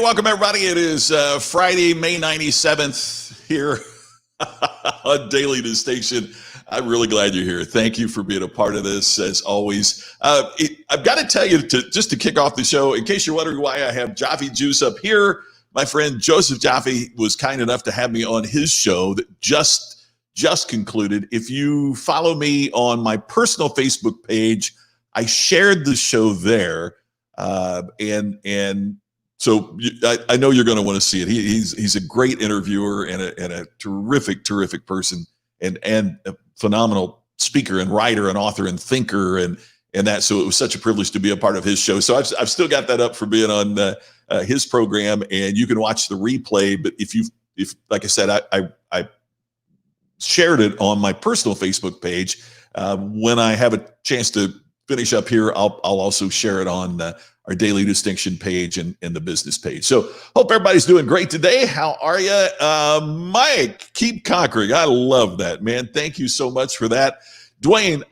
welcome everybody. It is Friday, May 97th here on Daily Distinction. I'm really glad you're here. Thank you for being a part of this, as always. I've got to tell you, just to kick off the show, in case you're wondering why I have Jaffe Juice up here, my friend Joseph Jaffe was kind enough to have me on his show that just concluded. If you follow me on my personal Facebook page, I shared the show there, and so I know you're going to want to see it. He's a great interviewer and a terrific person, and a phenomenal speaker and writer and author and thinker and that. So it was such a privilege to be a part of his show. So I've still got that up for being on his program, and you can watch the replay. But if like I said, I shared it on my personal Facebook page. When I have a chance to finish up here, I'll also share it on our Daily Distinction page and the business page. So hope everybody's doing great today. How are you? Mike, keep conquering. I love that, man. Thank you so much for that. Dwayne,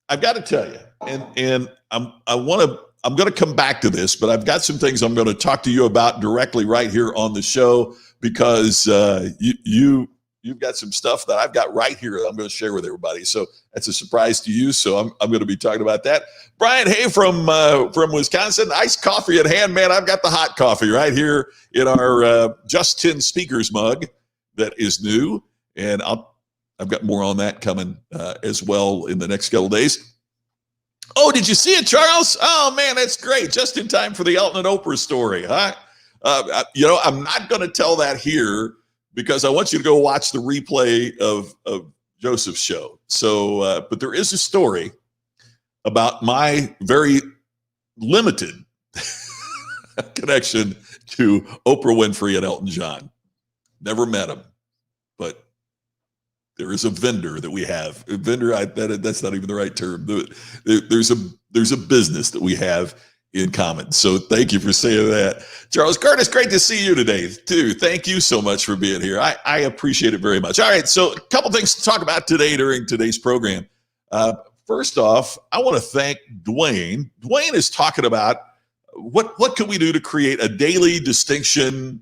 I've got to tell you, and I'm going to come back to this, but I've got some things I'm going to talk to you about directly right here on the show, because you've got some stuff that I've got right here that I'm going to share with everybody. So that's a surprise to you. So I'm going to be talking about that. Brian Hay from Wisconsin, iced coffee at hand, man. I've got the hot coffee right here in our Just 10 Speakers mug that is new. And I've got more on that coming as well in the next couple of days. Oh, did you see it, Charles? Oh, man, that's great. Just in time for the Elton and Oprah story, huh? I'm not going to tell that here, because I want you to go watch the replay of Joseph's show. So, but there is a story about my very limited connection to Oprah Winfrey and Elton John. Never met him, but there is a vendor that we have. A vendor, that's not even the right term. There's a business that we have in common. So thank you for saying that. Charles Curtis, great to see you today too. Thank you so much for being here. I appreciate it very much. All right, so a couple things to talk about today during today's program. First off, I want to thank Dwayne. Dwayne is talking about what can we do to create a daily distinction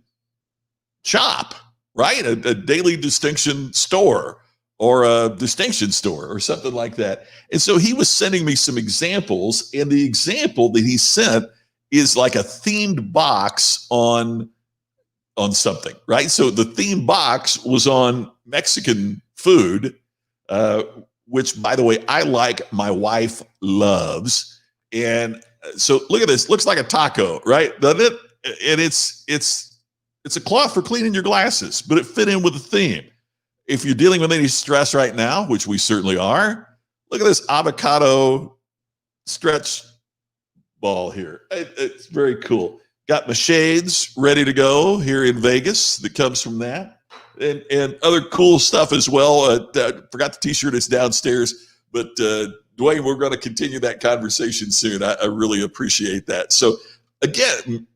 shop, right? A daily distinction store, or a distinction store, or something like that. And so he was sending me some examples, and the example that he sent is like a themed box on something, right? So the themed box was on Mexican food, which, by the way, I like, my wife loves. And so look at this, looks like a taco, right? Doesn't it? And it's a cloth for cleaning your glasses, but it fit in with the theme. If you're dealing with any stress right now, which we certainly are, look at this avocado stretch ball here. It's very cool. Got my shades ready to go here in Vegas that comes from that, and other cool stuff as well. Forgot the t-shirt, it's downstairs, but Dwayne, we're going to continue that conversation soon. I really appreciate that. So again,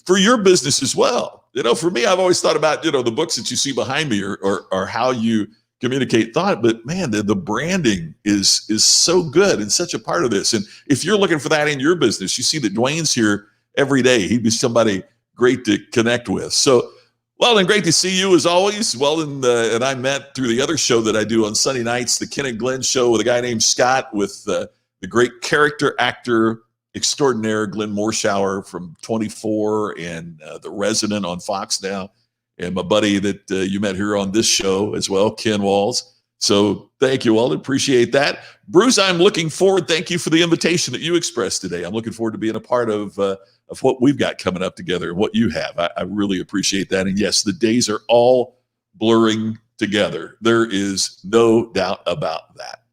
for your business as well. For me, I've always thought about, the books that you see behind me or how you communicate thought, but man, the branding is so good and such a part of this. And if you're looking for that in your business, you see that Dwayne's here every day. He'd be somebody great to connect with. So, well, and great to see you as always. Well, and I met through the other show that I do on Sunday nights, the Ken and Glenn show, with a guy named Scott, with the great character actor extraordinaire Glenn Morshower from 24 and The Resident on Fox now, and my buddy that you met here on this show as well, Ken Walls. So thank you all. Appreciate that. Bruce, I'm looking forward. Thank you for the invitation that you expressed today. I'm looking forward to being a part of what we've got coming up together and what you have. I really appreciate that. And yes, the days are all blurring together. There is no doubt about that.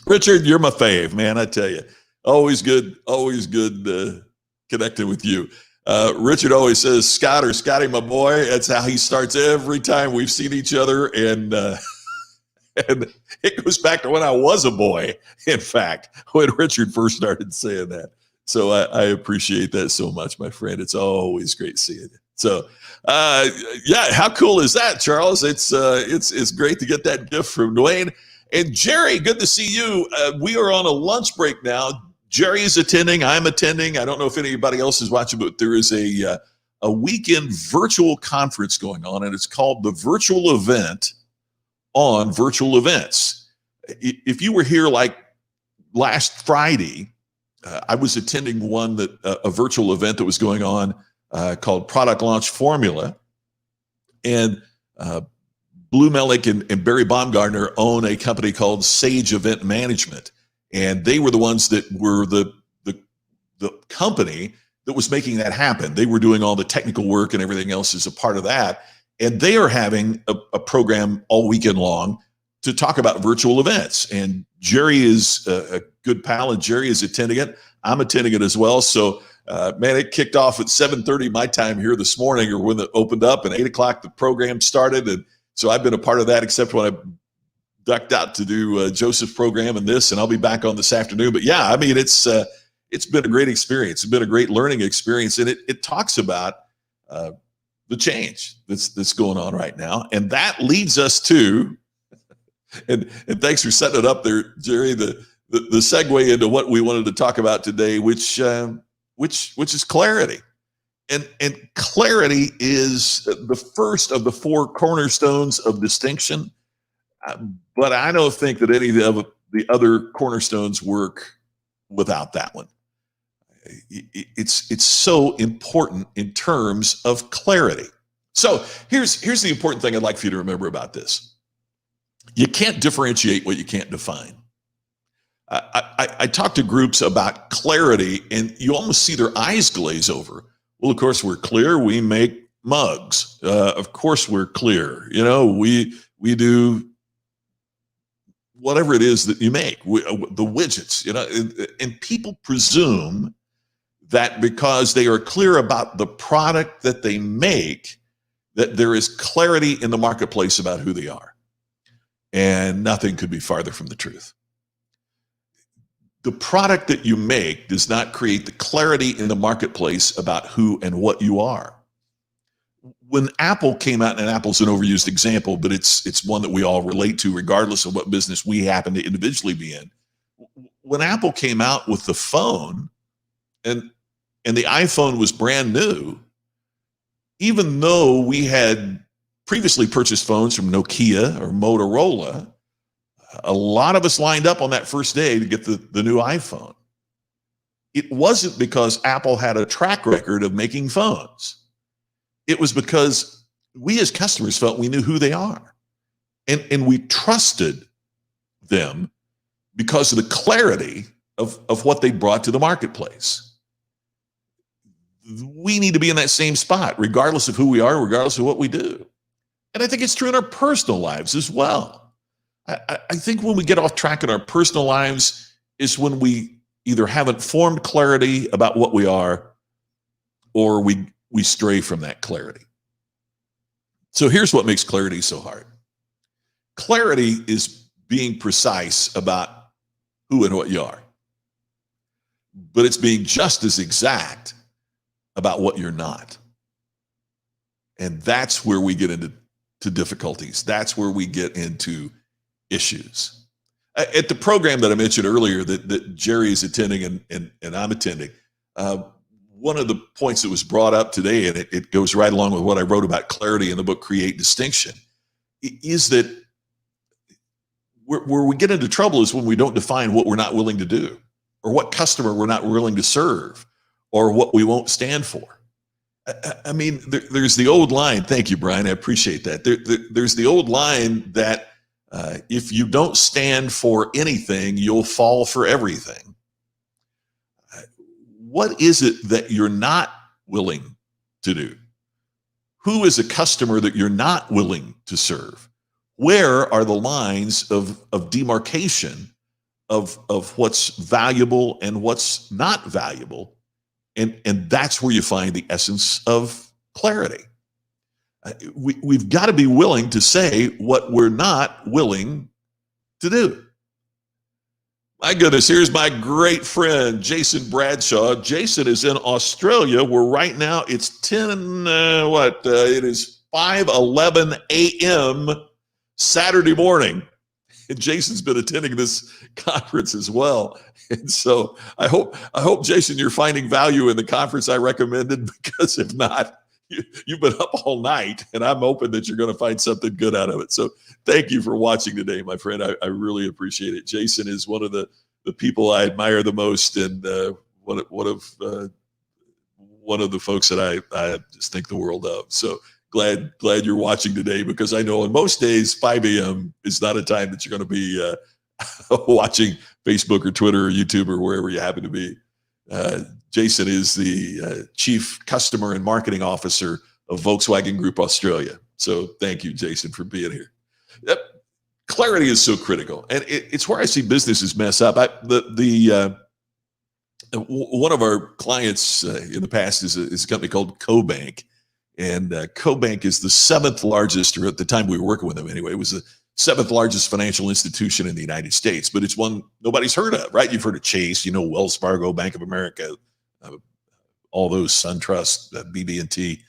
Richard, you're my fave, man. I tell you. Always good connecting with you. Richard always says, Scott or Scotty, my boy. That's how he starts every time we've seen each other. And it goes back to when I was a boy, in fact, when Richard first started saying that. So I appreciate that so much, my friend. It's always great seeing you. So, yeah, how cool is that, Charles? It's great to get that gift from Dwayne. And Jerry, good to see you. We are on a lunch break now. Jerry is attending. I'm attending. I don't know if anybody else is watching, but there is a weekend virtual conference going on, and it's called the Virtual Event on Virtual Events. If you were here like last Friday, I was attending a virtual event that was going on called Product Launch Formula, and Blue Melick and Barry Baumgartner own a company called Sage Event Management, and they were the ones that were the company that was making that happen. They were doing all the technical work and everything else as a part of that, and they are having a program all weekend long to talk about virtual events. And Jerry is a good pal, and Jerry is attending it. I'm attending it as well. So, man, it kicked off at 7:30 my time here this morning, or when it opened up, and 8 o'clock the program started. And so I've been a part of that, except when I ducked out to do Joseph's program and this, and I'll be back on this afternoon. But yeah, I mean, it's been a great experience. It's been a great learning experience, and it talks about the change that's going on right now, and that leads us to, and thanks for setting it up there, Jerry, the segue into what we wanted to talk about today, which is clarity. And clarity is the first of the 4 cornerstones of distinction. But I don't think that any of the other cornerstones work without that one. It's so important in terms of clarity. So here's the important thing I'd like for you to remember about this. You can't differentiate what you can't define. I talk to groups about clarity, and you almost see their eyes glaze over. Well, of course, we're clear. We make mugs. Of course, we're clear. You know, we do whatever it is that you make, the widgets. You know, and people presume that because they are clear about the product that they make, that there is clarity in the marketplace about who they are. And nothing could be farther from the truth. The product that you make does not create the clarity in the marketplace about who and what you are. When Apple came out, and Apple's an overused example, but it's one that we all relate to regardless of what business we happen to individually be in. When Apple came out with the phone, and the iPhone was brand new, even though we had previously purchased phones from Nokia or Motorola, a lot of us lined up on that first day to get the new iPhone. It wasn't because Apple had a track record of making phones. It was because we as customers felt we knew who they are. And we trusted them because of the clarity of what they brought to the marketplace. We need to be in that same spot, regardless of who we are, regardless of what we do. And I think it's true in our personal lives as well. I think when we get off track in our personal lives is when we either haven't formed clarity about what we are, or we stray from that clarity. So here's what makes clarity so hard. Clarity is being precise about who and what you are, but it's being just as exact about what you're not. And that's where we get into difficulties. That's where we get into issues. At the program that I mentioned earlier that Jerry is attending and I'm attending, one of the points that was brought up today, and it goes right along with what I wrote about clarity in the book, Create Distinction, is that where we get into trouble is when we don't define what we're not willing to do, or what customer we're not willing to serve, or what we won't stand for. I mean, there's the old line. Thank you, Brian. I appreciate that. There's the old line that if you don't stand for anything, you'll fall for everything. What is it that you're not willing to do? Who is a customer that you're not willing to serve? Where are the lines of demarcation of what's valuable and what's not valuable? And that's where you find the essence of clarity. We've got to be willing to say what we're not willing to do. My goodness, here's my great friend, Jason Bradshaw. Jason is in Australia, where right now it's it is 5:11 a.m. Saturday morning. and Jason's been attending this conference as well. And so I hope Jason, you're finding value in the conference I recommended, because if not, you've been up all night, and I'm hoping that you're going to find something good out of it. So thank you for watching today, my friend. I really appreciate it. Jason is one of the people I admire the most, and one of the folks that I just think the world of. So glad you're watching today, because I know on most days 5 a.m. is not a time that you're going to be watching Facebook or Twitter or YouTube or wherever you happen to be. Jason is the Chief Customer and Marketing Officer of Volkswagen Group Australia. So thank you, Jason, for being here. Yep. Clarity is so critical, and it's where I see businesses mess up. One of our clients in the past is a company called CoBank, and CoBank is the 7th largest, or at the time we were working with them anyway, it was the 7th largest financial institution in the United States, but it's one nobody's heard of, right? You've heard of Chase, Wells Fargo, Bank of America, all those, SunTrust, BB&T,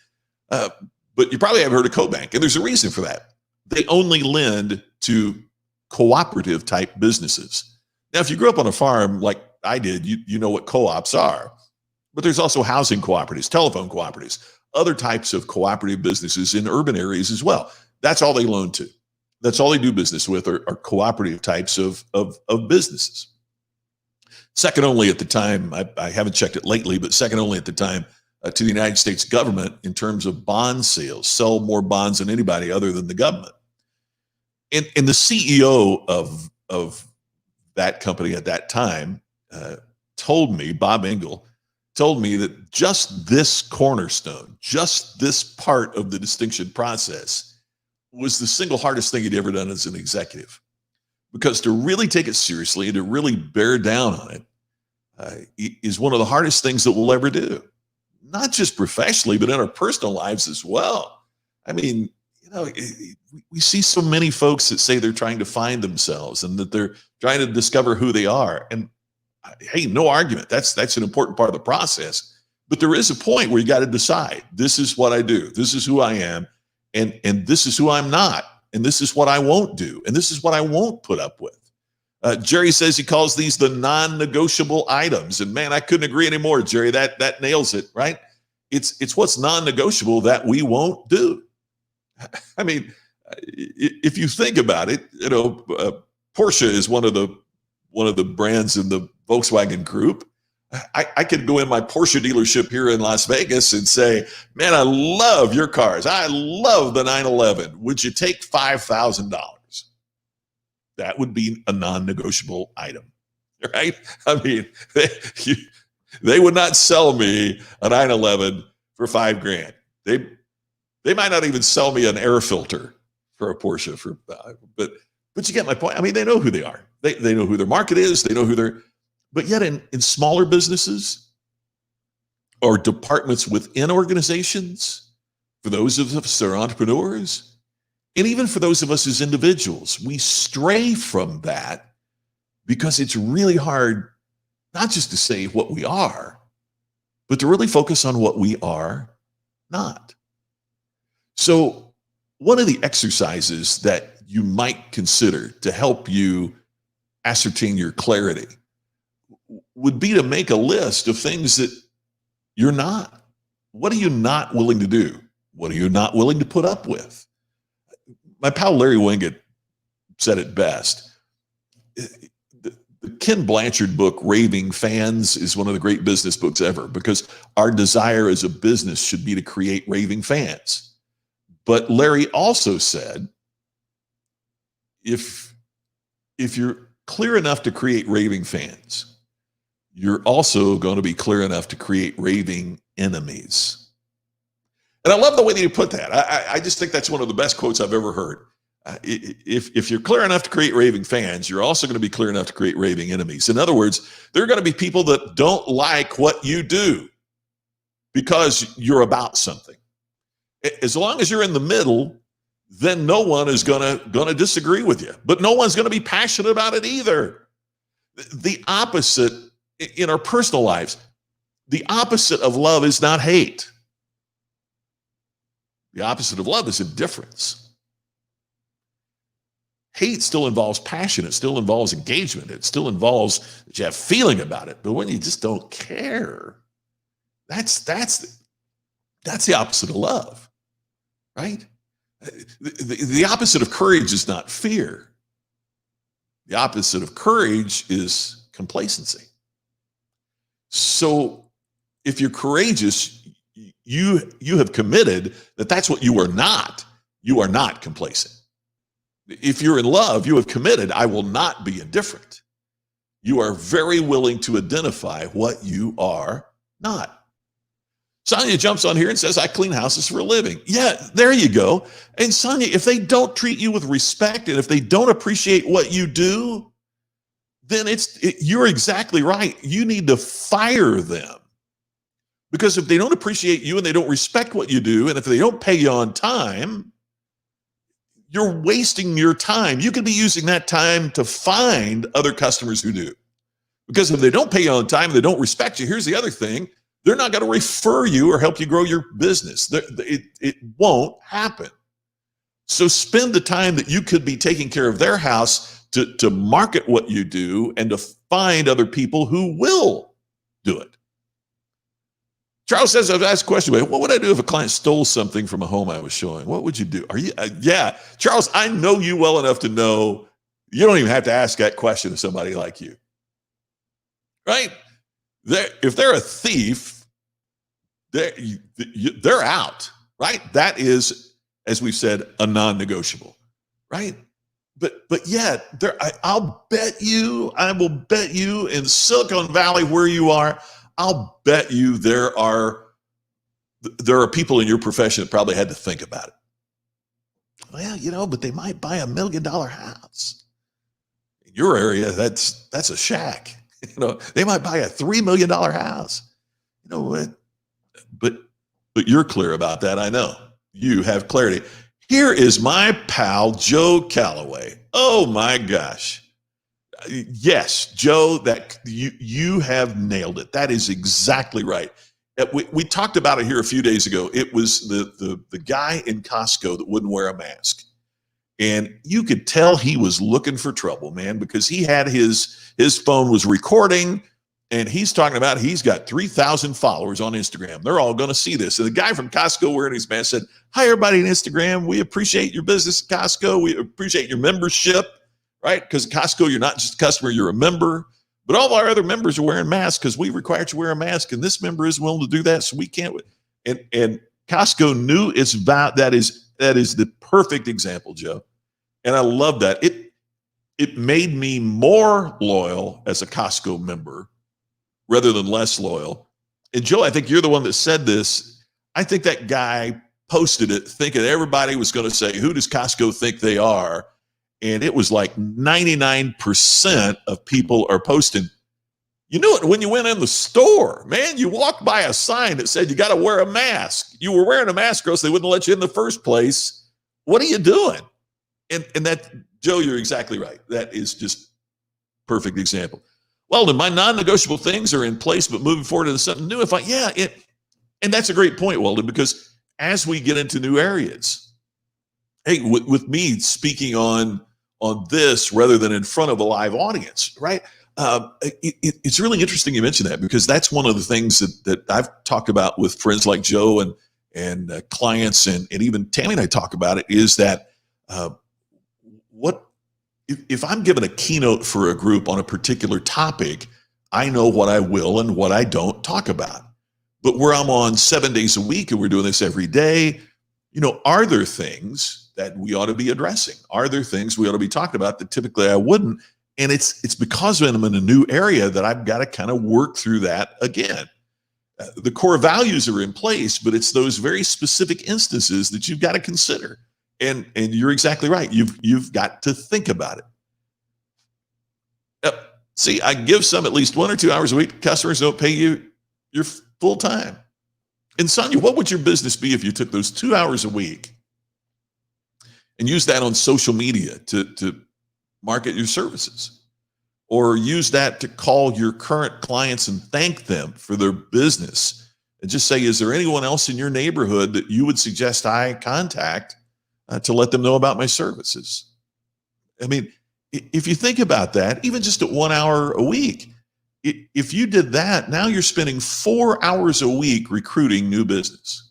but you probably haven't heard of CoBank, and there's a reason for that. They only lend to cooperative type businesses. Now, if you grew up on a farm like I did, you know what co-ops are, but there's also housing cooperatives, telephone cooperatives, other types of cooperative businesses in urban areas as well. That's all they loan to. That's all they do business with are cooperative types of businesses. Second only at the time, I haven't checked it lately, but second only at the time to the United States government in terms of bond sales, sell more bonds than anybody other than the government. And the CEO of that company at that time told me, Bob Engel, told me that just this cornerstone, just this part of the distinction process was the single hardest thing he'd ever done as an executive. Because to really take it seriously and to really bear down on it is one of the hardest things that we'll ever do. Not just professionally, but in our personal lives as well. I mean, we see so many folks that say they're trying to find themselves and that they're trying to discover who they are. And hey, no argument. That's an important part of the process. But there is a point where you got to decide, this is what I do. This is who I am. And this is who I'm not. And this is what I won't do. And this is what I won't put up with. Jerry says he calls these the non-negotiable items. And man, I couldn't agree anymore, Jerry. That nails it, right? It's what's non-negotiable that we won't do. I mean, if you think about it, Porsche is one of the brands in the Volkswagen group. I could go in my Porsche dealership here in Las Vegas and say, man, I love your cars. I love the 911. Would you take $5,000? That would be a non-negotiable item, right? I mean, they would not sell me a 911 for $5,000. They might not even sell me an air filter for a Porsche but you get my point. I mean, they know who they are. They know who their market is. They know who they're, but yet in smaller businesses or departments within organizations, for those of us that are entrepreneurs, and even for those of us as individuals, we stray from that because it's really hard not just to say what we are, but to really focus on what we are not. So one of the exercises that you might consider to help you ascertain your clarity would be to make a list of things that you're not. What are you not willing to do? What are you not willing to put up with? My pal Larry Winget said it best. The Ken Blanchard book, Raving Fans, is one of the great business books ever, because our desire as a business should be to create raving fans. But Larry also said, if you're clear enough to create raving fans, you're also going to be clear enough to create raving enemies. And I love the way that you put that. I just think that's one of the best quotes I've ever heard. If you're clear enough to create raving fans, you're also going to be clear enough to create raving enemies. In other words, there are going to be people that don't like what you do because you're about something. As long as you're in the middle, then no one is going to disagree with you, but no one's going to be passionate about it either. The opposite in our personal lives, the opposite of love is not hate. The opposite of love is indifference. hate still involves passion. It still involves engagement. It still involves that you have feeling about it. But when you just don't care, that's the opposite of love, right? The opposite of courage is not fear. The opposite of courage is complacency. So if you're courageous, you have committed that that's what you are not. You are not complacent. If you're in love, you have committed, I will not be indifferent. You are very willing to identify what you are not. Sonia jumps on here and says, I clean houses for a living. Yeah, there you go. And Sonia, if they don't treat you with respect and if they don't appreciate what you do, then you're exactly right. You need to fire them. Because if they don't appreciate you and they don't respect what you do, and if they don't pay you on time, you're wasting your time. You could be using that time to find other customers who do. Because if they don't pay you on time, they don't respect you, here's the other thing, they're not going to refer you or help you grow your business. It won't happen. So spend the time that you could be taking care of their house to market what you do and to find other people who will do it. Charles says, I've asked a question, what would I do if a client stole something from a home I was showing? What would you do? Yeah, Charles, I know you well enough to know you don't even have to ask that question to somebody like you, right? If they're a thief, they're out, right? That is, as we've said, a non-negotiable, right? But yet, I will bet you in Silicon Valley where you are, I'll bet you there are people in your profession that probably had to think about it. Well, but they might buy $1 million house. In your area, that's a shack. They might buy a $3 million house. But you're clear about that. I know you have clarity. Here is my pal, Joe Calloway. Oh my gosh. Yes, Joe, that you have nailed it. That is exactly right. We talked about it here a few days ago. It was the guy in Costco that wouldn't wear a mask. And you could tell he was looking for trouble, man, because he had his phone was recording and he's talking about he's got 3,000 followers on Instagram. They're all going to see this. And the guy from Costco wearing his mask said, hi, everybody on Instagram. We appreciate your business at Costco. We appreciate your membership, right? Because at Costco, you're not just a customer, you're a member. But all of our other members are wearing masks because we require you to wear a mask. And this member is willing to do that, so we can't. And Costco knew its value. That is the perfect example, Joe. And I love that. It made me more loyal as a Costco member rather than less loyal. And Joe, I think you're the one that said this. I think that guy posted it thinking everybody was going to say, who does Costco think they are? And it was like 99% of people are posting. You knew it when you went in the store, man. You walked by a sign that said you got to wear a mask. You were wearing a mask, or else they wouldn't let you in the first place. What are you doing? And that, Joe, you're exactly right. That is just perfect example. Well, then my non-negotiable things are in place, but moving forward into something new. And that's a great point, Walden, because as we get into new areas, hey, with me speaking on this rather than in front of a live audience, right? It's really interesting you mention that, because that's one of the things that I've talked about with friends like Joe and clients, and even Tammy and I talk about it, is that if I'm given a keynote for a group on a particular topic, I know what I will and what I don't talk about. But where I'm on 7 days a week and we're doing this every day, are there things that we ought to be addressing? Are there things we ought to be talking about that typically I wouldn't? And it's because I'm in a new area that I've got to kind of work through that again. The core values are in place, but it's those very specific instances that you've got to consider. And you're exactly right. You've got to think about it. See, I give some at least 1 or 2 hours a week. Customers don't pay you your full time. And Sonia, what would your business be if you took those 2 hours a week and used that on social media to market your services, or use that to call your current clients and thank them for their business, and just say, is there anyone else in your neighborhood that you would suggest I contact to let them know about my services? I mean, if you think about that, even just at 1 hour a week, if you did that, now you're spending 4 hours a week recruiting new business.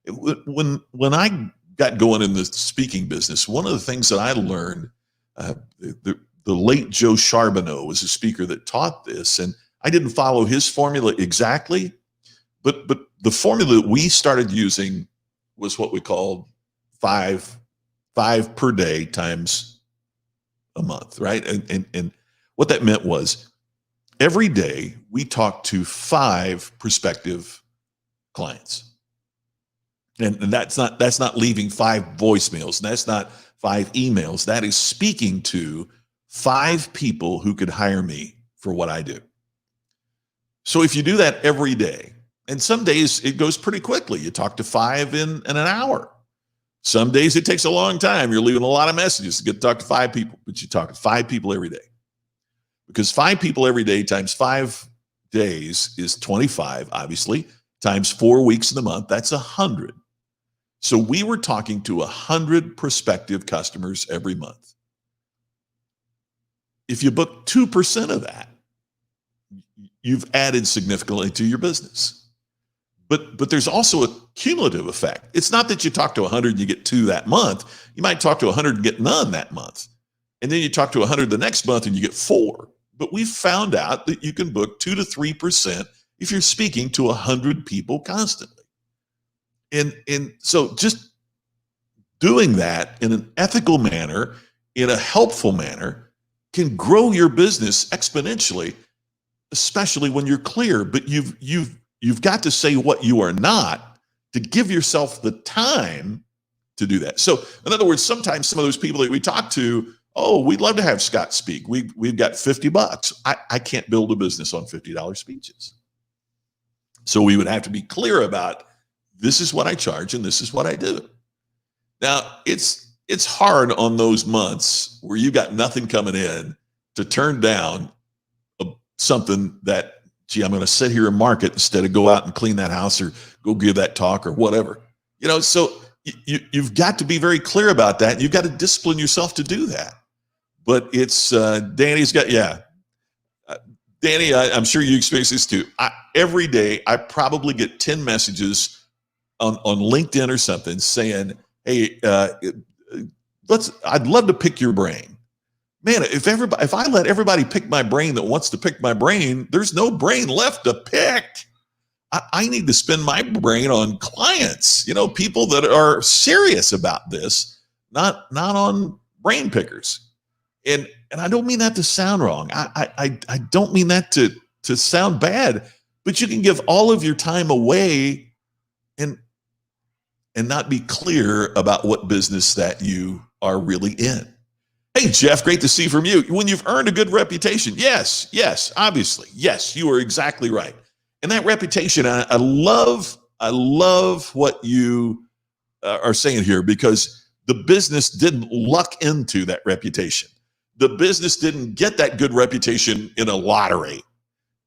When I got going in the speaking business, one of the things that I learned, the late Joe Charbonneau was a speaker that taught this, and I didn't follow his formula exactly, but the formula that we started using was what we called five per day times a month, right? And what that meant was every day we talked to 5 prospective clients. And that's not leaving 5 voicemails. That's not 5 emails. That is speaking to 5 people who could hire me for what I do. So if you do that every day, and some days it goes pretty quickly. You talk to 5 in an hour. Some days it takes a long time. You're leaving a lot of messages to get to talk to 5 people, but you talk to 5 people every day. Because 5 people every day times 5 days is 25, obviously, times 4 weeks in the month, that's 100. So we were talking to 100 prospective customers every month. If you book 2% of that, you've added significantly to your business. But there's also a cumulative effect. It's not that you talk to 100 and you get 2 that month. You might talk to 100 and get none that month. And then you talk to 100 the next month and you get 4. But we've found out that you can book 2 to 3% if you're speaking to 100 people constantly. And so just doing that in an ethical manner, in a helpful manner, can grow your business exponentially, especially when you're clear. But you've got to say what you are not to give yourself the time to do that. So in other words, sometimes some of those people that we talk to, oh, we'd love to have Scott speak. We've got $50. I can't build a business on $50 speeches. So we would have to be clear about, this is what I charge and this is what I do. Now, it's hard on those months where you got nothing coming in to turn down something that, gee, I'm going to sit here and market instead of go out and clean that house or go give that talk or whatever. So you've got to be very clear about that. You've got to discipline yourself to do that. But it's Danny's got, Danny, I'm sure you experience this too. Every day I probably get 10 messages on LinkedIn or something saying, hey, I'd love to pick your brain. Man, if I let everybody pick my brain that wants to pick my brain, there's no brain left to pick. I need to spend my brain on clients, people that are serious about this, not on brain pickers. And I don't mean that to sound wrong. I don't mean that to sound bad, but you can give all of your time away and not be clear about what business that you are really in. Hey, Jeff, great to see from you. When you've earned a good reputation, yes, obviously, yes, you are exactly right. And that reputation, I love what you are saying here, because the business didn't luck into that reputation. The business didn't get that good reputation in a lottery.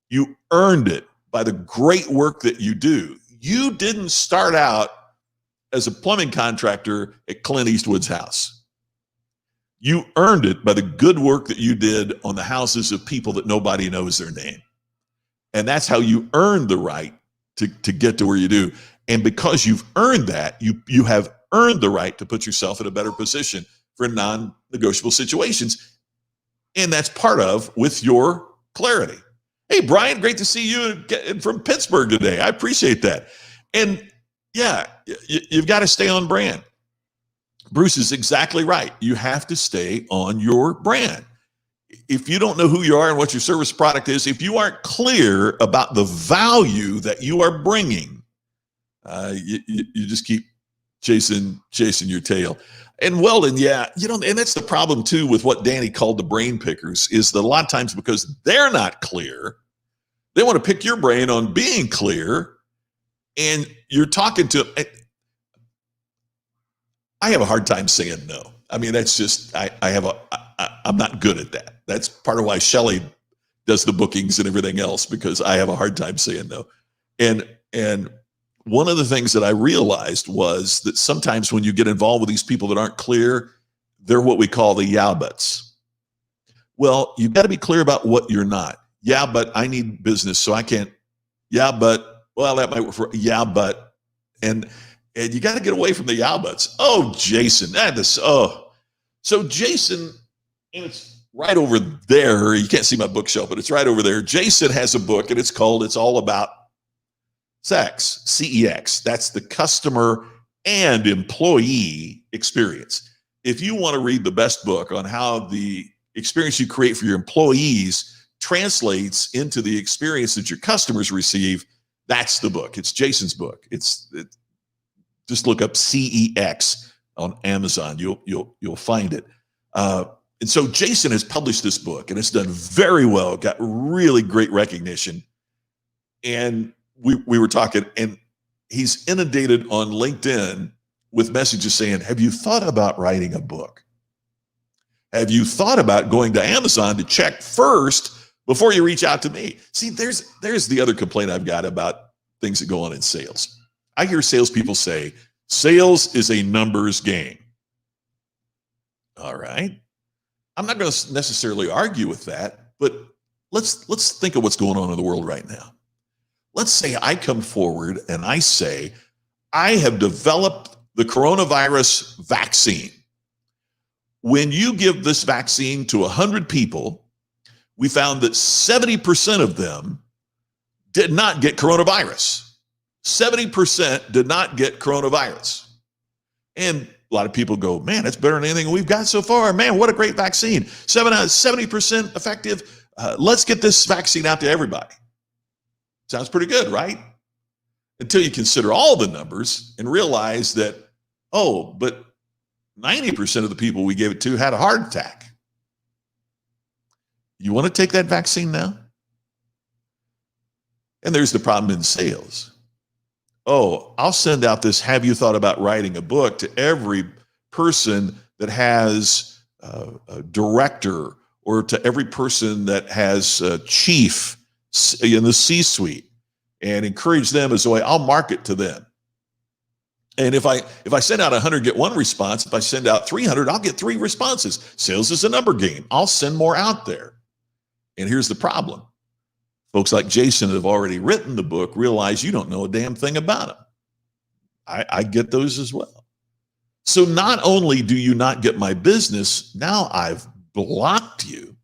You earned it by the great work that you do. You didn't start out as a plumbing contractor at Clint Eastwood's house. You earned it by the good work that you did on the houses of people that nobody knows their name. And that's how you earned the right to get to where you do. And because you've earned that, you have earned the right to put yourself in a better position for non-negotiable situations. And that's part of with your clarity. Hey, Brian, great to see you from Pittsburgh today. I appreciate that. And yeah, you've got to stay on brand. Bruce is exactly right. You have to stay on your brand. If you don't know who you are and what your service product is, if you aren't clear about the value that you are bringing, you just keep chasing your tail. And Weldon, and that's the problem too with what Danny called the brain pickers, is that a lot of times because they're not clear, they want to pick your brain on being clear, and you're talking to them. I have a hard time saying no. I mean, that's just, I'm not good at that. That's part of why Shelley does the bookings and everything else, because I have a hard time saying no. And one of the things that I realized was that sometimes when you get involved with these people that aren't clear, They're what we call the yeah buts. Well, you've got to be clear about what you're not. Yeah, but I need business, so I can't. Yeah, but, well, that might work for, yeah, but, and you got to get away from the yeah buts. Oh, Jason, so Jason, and it's right over there. You can't see my bookshelf, but it's right over there. Jason has a book, and it's called It's All About Sex, CEX. That's the customer and employee experience. If you want to read the best book on how the experience you create for your employees translates into the experience that your customers receive, that's the book. It's Jason's book. Just look up CEX on Amazon. You'll find it. And so Jason has published this book, and it's done very well. Got really great recognition. And we were talking, and he's inundated on LinkedIn with messages saying, have you thought about writing a book? Have you thought about going to Amazon to check first before you reach out to me? See, there's the other complaint I've got about things that go on in sales. I hear salespeople say, sales is a numbers game. All right. I'm not going to necessarily argue with that, but let's think of what's going on in the world right now. Let's say I come forward and I say, I have developed the coronavirus vaccine. When you give this vaccine to 100 people, we found that 70% of them did not get coronavirus. 70% did not get coronavirus. And a lot of people go, man, that's better than anything we've got so far. Man, what a great vaccine. 70% effective. Let's get this vaccine out to everybody. Sounds pretty good, right? Until you consider all the numbers and realize that, oh, but 90% of the people we gave it to had a heart attack. You want to take that vaccine now? And there's the problem in sales. Oh, I'll send out this, have you thought about writing a book, to every person that has a director, or to every person that has a chief in the C-suite, and encourage them as a way. I'll market to them. And if I send out 100, get one response. If I send out 300, I'll get 3 responses. Sales is a number game. I'll send more out there. And here's the problem. Folks like Jason that have already written the book realize you don't know a damn thing about them. I get those as well. So not only do you not get my business, now I've blocked you.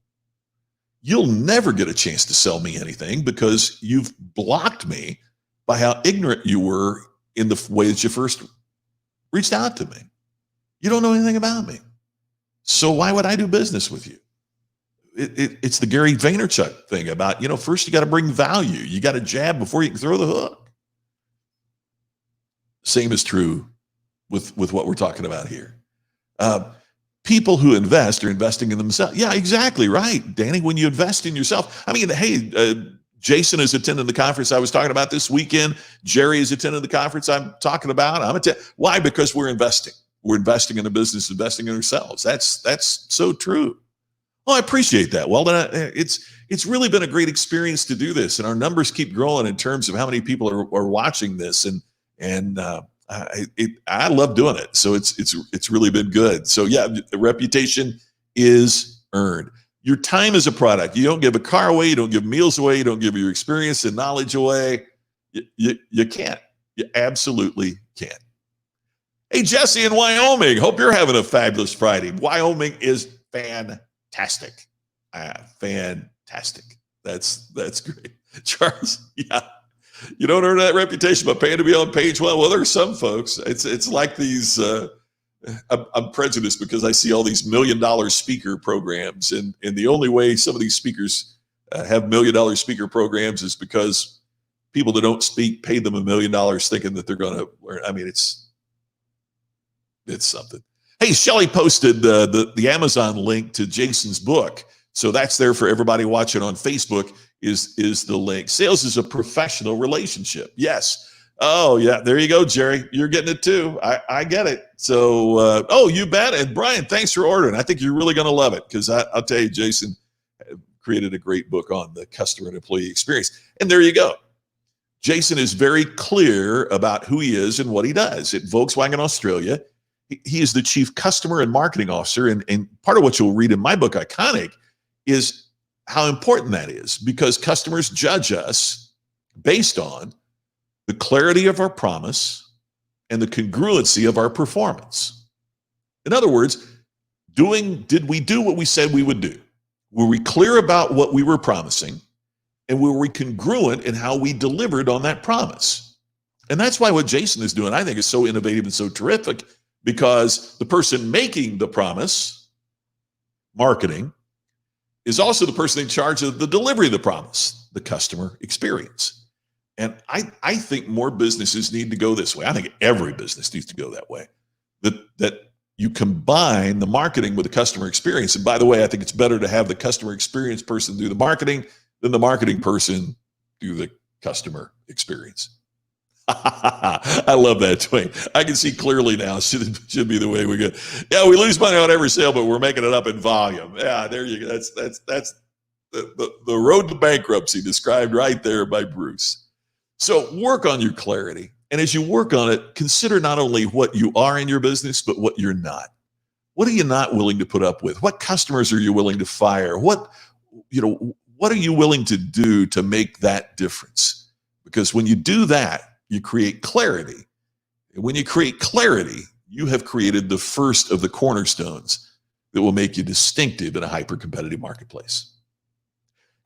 You'll never get a chance to sell me anything because you've blocked me by how ignorant you were in the way that you first reached out to me. You don't know anything about me. So why would I do business with you? It's the Gary Vaynerchuk thing about, first you got to bring value. You got to jab before you can throw the hook. Same is true with what we're talking about here. People who invest are investing in themselves. Yeah, exactly right, Danny. When you invest in yourself, I mean, hey, Jason is attending the conference I was talking about this weekend. Jerry is attending the conference I'm talking about. Why? Because we're investing. We're investing in a business, investing in ourselves. That's so true. Oh, I appreciate that. Well, then it's really been a great experience to do this, and our numbers keep growing in terms of how many people are watching this, and I love doing it. So it's really been good. So yeah, the reputation is earned. Your time is a product. You don't give a car away. You don't give meals away. You don't give your experience and knowledge away. You can't. You absolutely can't. Hey, Jesse in Wyoming. Hope you're having a fabulous Friday. Wyoming is fantastic. Fantastic. That's great. Charles, yeah. You don't earn that reputation by paying to be on page one. Well, there are some folks. It's like these. I'm prejudiced because I see all these $1 million speaker programs, and the only way some of these speakers have $1 million speaker programs is because people that don't speak paid them $1 million thinking that they're going to learn. I mean, it's something. Hey, Shelly posted the Amazon link to Jason's book, so that's there for everybody watching on Facebook. Is the link. Sales is a professional relationship. Yes. Oh, yeah. There you go, Jerry. You're getting it too. I get it. So, you bet. And Brian, thanks for ordering. I think you're really going to love it because I'll tell you, Jason created a great book on the customer and employee experience. And there you go. Jason is very clear about who he is and what he does. At Volkswagen Australia, He is the chief customer and marketing officer. And part of what you'll read in my book, Iconic, is how important that is, because customers judge us based on the clarity of our promise and the congruency of our performance. In other words, did we do what we said we would do? Were we clear about what we were promising? And were we congruent in how we delivered on that promise? And that's why what Jason is doing, I think, is so innovative and so terrific, because the person making the promise, marketing, is also the person in charge of the delivery of the promise, the customer experience. And I think more businesses need to go this way. I think every business needs to go that way, that you combine the marketing with the customer experience. And by the way, I think it's better to have the customer experience person do the marketing than the marketing person do the customer experience. I love that, Dwayne. I can see clearly now. Should be the way we go. Yeah, we lose money on every sale, but we're making it up in volume. Yeah, there you go. That's the road to bankruptcy described right there by Bruce. So work on your clarity. And as you work on it, consider not only what you are in your business, but what you're not. What are you not willing to put up with? What customers are you willing to fire? What are you willing to do to make that difference? Because when you do that, you create clarity. And when you create clarity, you have created the first of the cornerstones that will make you distinctive in a hyper-competitive marketplace.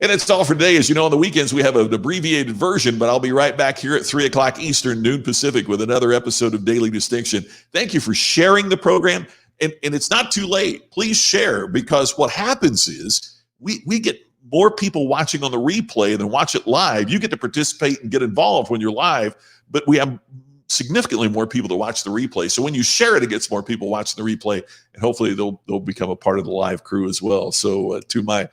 And it's all for today. As you know, on the weekends, we have an abbreviated version, but I'll be right back here at 3 o'clock Eastern, noon Pacific, with another episode of Daily Distinction. Thank you for sharing the program. And it's not too late. Please share, because what happens is we get more people watching on the replay than watch it live. You get to participate and get involved when you're live, but we have significantly more people to watch the replay. So when you share it, it gets more people watching the replay, and hopefully they'll become a part of the live crew as well. So to my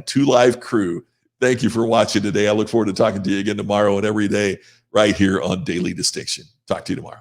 two live crew, thank you for watching today. I look forward to talking to you again tomorrow and every day right here on Daily Distinction. Talk to you tomorrow.